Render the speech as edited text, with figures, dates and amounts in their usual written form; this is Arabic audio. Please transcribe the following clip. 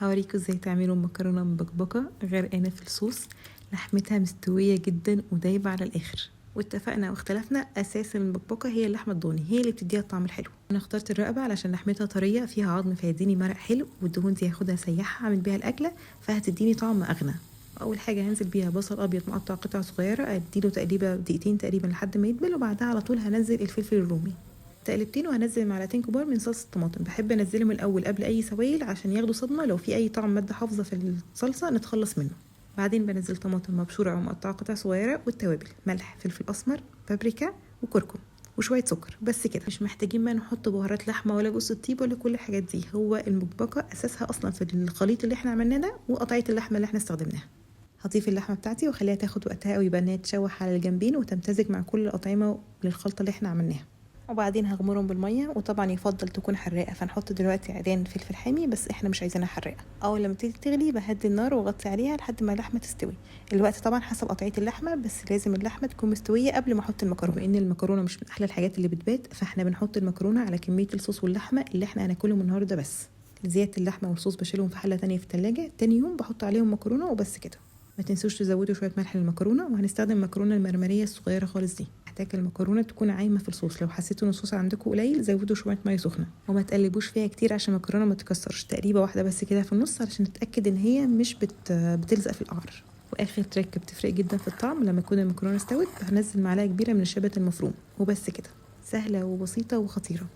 هوريكم ازاي تعملوا مكرونه مبكبكه غرقانه في الصوص، لحمتها مستويه جدا ودايبه على الاخر. واتفقنا واختلفنا، اساس المبكبكه هي اللحمه الضاني، هي اللي بتديها الطعم الحلو. انا اخترت الرقبه علشان لحمتها طريه فيها عظم، فيديني مرق حلو، والدهون دي هاخدها اسيحها اعمل بيها الاكله فهتديني طعم اغنى. اول حاجه هنزل بيها بصل ابيض مقطع قطع صغيره، اديله تقريبا دقيقتين تقريبا لحد ما يدبل، وبعدها على طول هنزل الفلفل الرومي تقلبتين، وهنزل معلقتين كبار من صلصه الطماطم. بحب انزلهم الاول قبل اي سوائل عشان ياخدوا صدمه، لو في اي طعم ماده حافظه في الصلصه نتخلص منه. بعدين بنزل طماطم مبشوره او مقطعه قطع صغيره، والتوابل ملح فلفل اسمر بابريكا وكركم وشويه سكر، بس كده. مش محتاجين بقى نحط بهارات لحمه ولا جوز الطيب ولا كل الحاجات دي. هو المبكبكه اساسها اصلا في الخليط اللي احنا عملناه ده وقطعيه اللحمه اللي احنا استخدمناها. هضيف اللحمه بتاعتي واخليها تاخد وقتها قوي بقى انها تشوح على الجنبين وتمتزج مع كل الاطعمه للخلطه اللي احنا عملناها. وبعدين هغمرهم بالميه، وطبعا يفضل تكون حراقه، فنحط دلوقتي عيدان فلفل حامي، بس احنا مش عايزينها حراقه. اول لما تيجي تغلي بهدي النار واغطي عليها لحد ما اللحمه تستوي. الوقت طبعا حسب قطعيه اللحمه، بس لازم اللحمه تكون مستويه قبل ما احط المكرونه. بما ان المكرونه مش من احلى الحاجات اللي بتبات، فاحنا بنحط المكرونه على كميه الصوص واللحمه اللي احنا هناكلهم النهارده بس. زياده اللحمه والصوص بشيلهم في حله تانية في التلاجة، تاني يوم بحط عليهم مكرونه وبس كده. ما تنسوش تزودوا شويه ملح للمكرونه، وهنستخدم مكرونه المرمريه الصغيره خالص دي. محتاج المكرونه تكون عايمه في الصوص، لو حسيتوا ان الصوص عندكم قليل زودوا شويه ميه سخنه، وما تقلبوش فيها كتير عشان المكرونه ما تكسرش. تقريبا واحده بس كده في النص علشان نتاكد ان هي مش بتلزق في القعر. واخر تريك بتفرق جدا في الطعم، لما تكون المكرونه استوت هنزل معلقه كبيره من الشبت المفروم، وبس كده. سهله وبسيطه وخطيره.